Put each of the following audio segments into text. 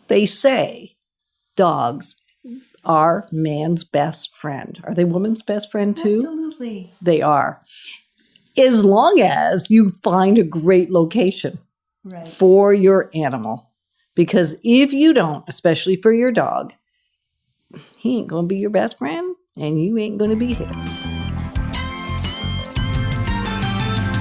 They say dogs are man's best friend. Are they woman's best friend too? Absolutely. They are. As long as you find a great location for your animal. Because if you don't, especially for your dog, he ain't going to be your best friend and you ain't going to be his.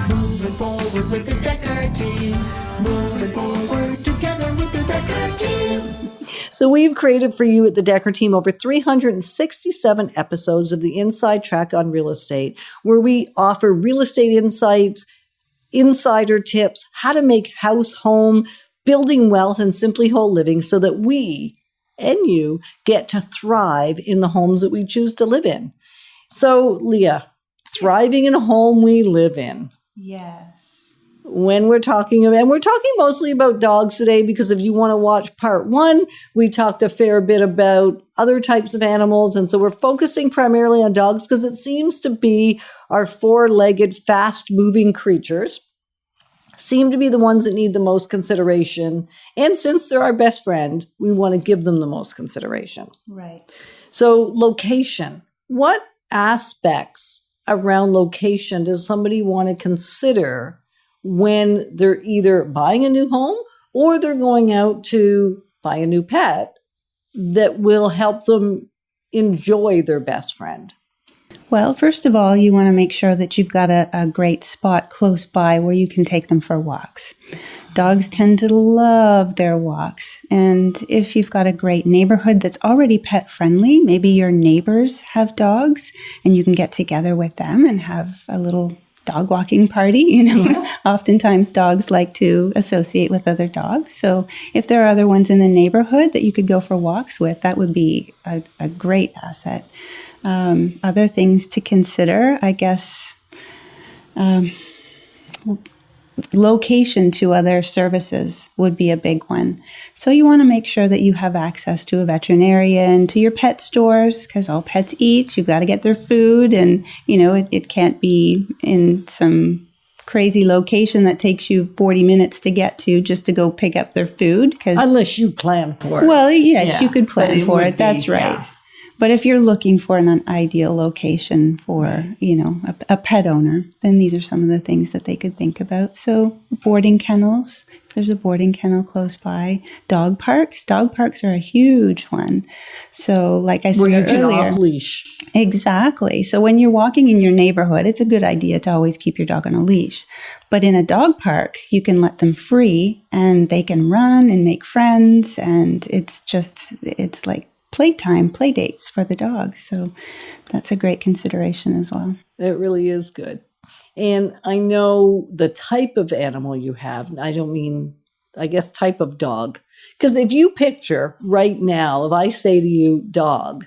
Moving forward with the Decker team. Moving forward together with the Decker team. So we've created for you at the Decker Team over 367 episodes of the Inside Track on Real Estate, where we offer real estate insights, insider tips, how to make house, home, building wealth, and simply whole living so that we and you get to thrive in the homes that we choose to live in. So, Leah, thriving in a home we live in. Yes. When we're talking about, and we're talking mostly about dogs today, because if you want to watch part 1, we talked a fair bit about other types of animals. And so we're focusing primarily on dogs because it seems to be our 4-legged, fast-moving creatures seem to be the ones that need the most consideration. And since they're our best friend, we want to give them the most consideration. Right. So location. What aspects around location does somebody want to consider when they're either buying a new home or they're going out to buy a new pet that will help them enjoy their best friend? Well, first of all, you want to make sure that you've got a great spot close by where you can take them for walks. Dogs tend to love their walks. And if you've got a great neighborhood that's already pet friendly, maybe your neighbors have dogs and you can get together with them and have a little dog walking party. Oftentimes dogs like to associate with other dogs. So if there are other ones in the neighborhood that you could go for walks with, that would be a great asset. Other things to consider, I guess, location to other services would be a big one. So you want to make sure that you have access to a veterinarian, to your pet stores, because all pets eat. You've got to get their food, and it can't be in some crazy location that takes you 40 minutes to get to just to go pick up their food. Unless you plan for it. Well, yes, you could plan for it. That's right. Yeah. But if you're looking for an ideal location for, a pet owner, then these are some of the things that they could think about. So boarding kennels, if there's a boarding kennel close by. Dog parks are a huge one. So like I said earlier. Where you can off-leash. Exactly. So when you're walking in your neighborhood, it's a good idea to always keep your dog on a leash. But in a dog park, you can let them free and they can run and make friends. And it's like playtime, play dates for the dogs. So that's a great consideration as well. It really is good. And I know the type of animal you have. I don't mean, I guess, type of dog. Because if you picture right now, if I say to you dog,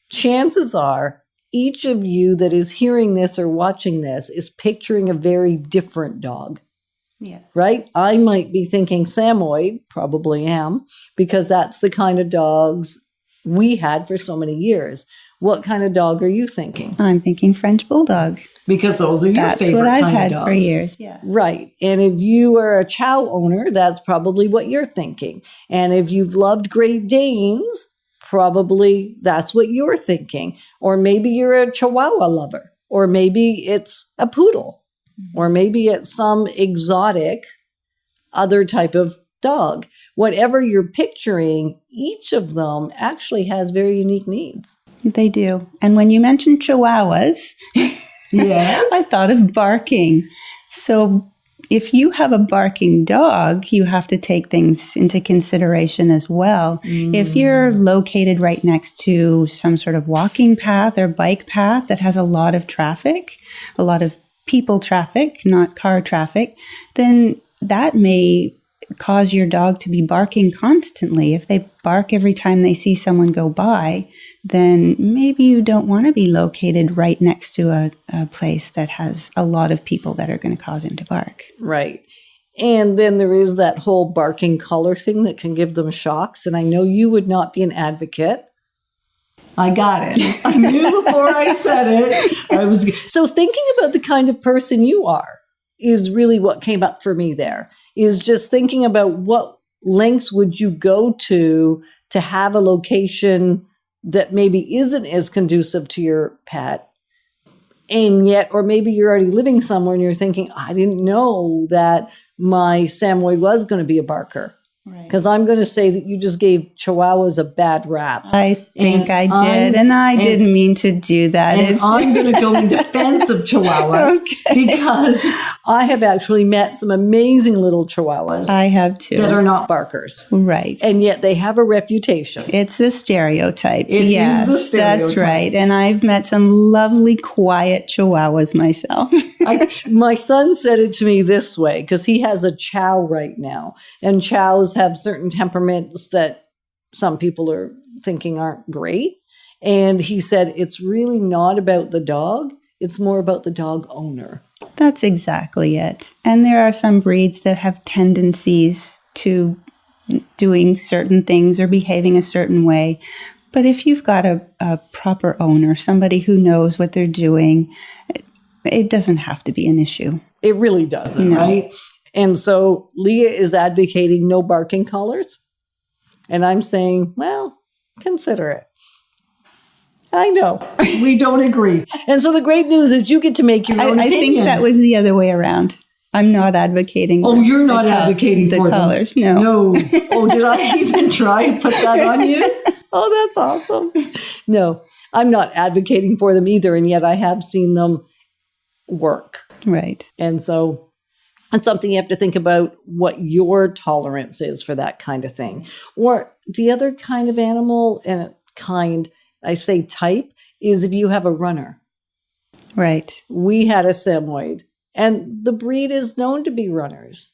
chances are each of you that is hearing this or watching this is picturing a very different dog. Yes. Right? I might be thinking Samoyed, probably am, because that's the kind of dogs we had for so many years. What kind of dog are you thinking? I'm thinking French Bulldog. Because those are your favorite kind of dogs. That's what I've had for years. Yeah. Right. And if you are a Chow owner, that's probably what you're thinking. And if you've loved Great Danes, probably that's what you're thinking. Or maybe you're a Chihuahua lover. Or maybe it's a poodle. Or maybe it's some exotic other type of dog. Whatever you're picturing, each of them actually has very unique needs. They do. And when you mentioned Chihuahuas, yes, I thought of barking. So if you have a barking dog, you have to take things into consideration as well. If you're located right next to some sort of walking path or bike path that has a lot of traffic, a lot of people traffic, not car traffic, then that may cause your dog to be barking constantly. If they bark every time they see someone go by, then maybe you don't want to be located right next to a place that has a lot of people that are going to cause him to bark. Right. And then there is that whole barking color thing that can give them shocks. And I know you would not be an advocate. I got it. I knew before I said it. So thinking about the kind of person you are is really what came up for me there, is just thinking about what lengths would you go to have a location that maybe isn't as conducive to your pet? And yet, or maybe you're already living somewhere and you're thinking, I didn't know that my Samoyed was going to be a barker. Because I'm going to say that you just gave Chihuahuas a bad rap. I think I did, and I didn't mean to do that. And I'm going to go in defense of Chihuahuas because I have actually met some amazing little Chihuahuas. I have too. That are not barkers. Right. And yet they have a reputation. It's the stereotype. It is the stereotype. That's right. And I've met some lovely, quiet Chihuahuas myself. My son said it to me this way, because he has a Chow right now. And Chows have certain temperaments that some people are thinking aren't great. And he said, it's really not about the dog. It's more about the dog owner. That's exactly it. And there are some breeds that have tendencies to doing certain things or behaving a certain way. But if you've got a proper owner, somebody who knows what they're doing, it doesn't have to be an issue. It really doesn't, right? And so Leah is advocating no barking collars. And I'm saying, well, consider it. I know. We don't agree. And so the great news is you get to make your own opinion. I think that was the other way around. I'm not advocating. Oh, you're not advocating the for collars. them. No. Oh, did I even try and put that on you? Oh, that's awesome. No, I'm not advocating for them either. And yet I have seen them work. Right. And so it's something you have to think about what your tolerance is for that kind of thing. Or the other kind of animal, and I say type, is if you have a runner. Right. We had a Samoyed, and the breed is known to be runners.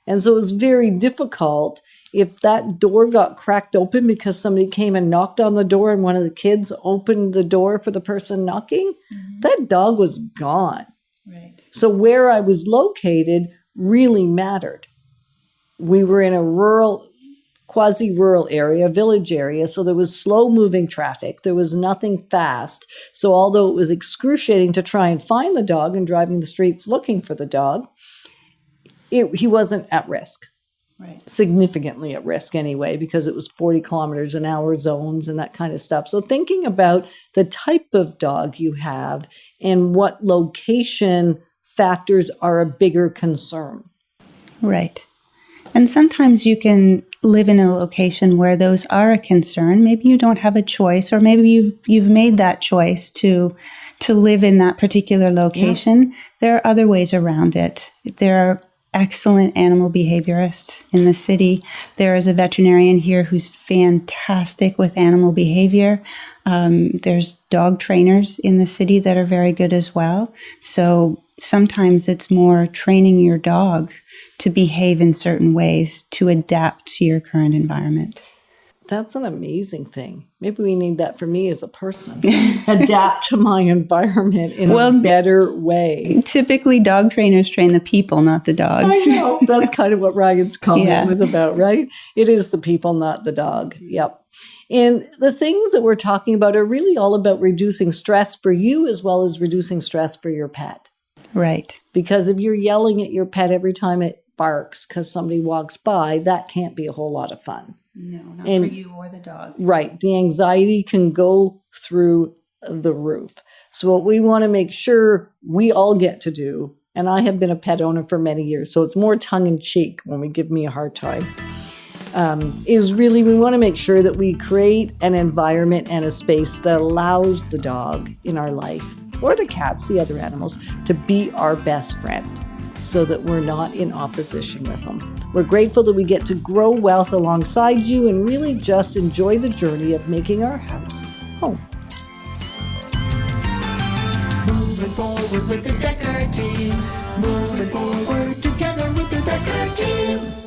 And so it was very difficult if that door got cracked open because somebody came and knocked on the door and one of the kids opened the door for the person knocking, that dog was gone. Right. So where I was located really mattered. We were in a rural, quasi-rural area, village area, so there was slow-moving traffic. There was nothing fast. So although it was excruciating to try and find the dog and driving the streets looking for the dog, he wasn't at risk. Right. Significantly at risk anyway, because it was 40 kilometers an hour zones and that kind of stuff. So thinking about the type of dog you have and what location factors are a bigger concern. Right. And sometimes you can live in a location where those are a concern. Maybe you don't have a choice, or maybe you've made that choice to live in that particular location. Yeah. There are other ways around it. There are excellent animal behaviorists in the city. There is a veterinarian here who's fantastic with animal behavior. There's dog trainers in the city that are very good as well. So sometimes it's more training your dog to behave in certain ways to adapt to your current environment. That's an amazing thing. Maybe we need that for me as a person. Adapt to my environment in a better way. Typically, dog trainers train the people, not the dogs. I know. That's kind of what Ryan's comment was about, right? It is the people, not the dog. Yep. And the things that we're talking about are really all about reducing stress for you as well as reducing stress for your pet. Right. Because if you're yelling at your pet every time it barks because somebody walks by, that can't be a whole lot of fun. No, not for you or the dog. Right. The anxiety can go through the roof. So what we want to make sure we all get to do, and I have been a pet owner for many years, so it's more tongue-in-cheek when we give me a hard time, is really we want to make sure that we create an environment and a space that allows the dog in our life, or the cats, the other animals, to be our best friend, so that we're not in opposition with them. We're grateful that we get to grow wealth alongside you and really just enjoy the journey of making our house home. Moving forward with the Decker team. Moving forward together with the Decker team.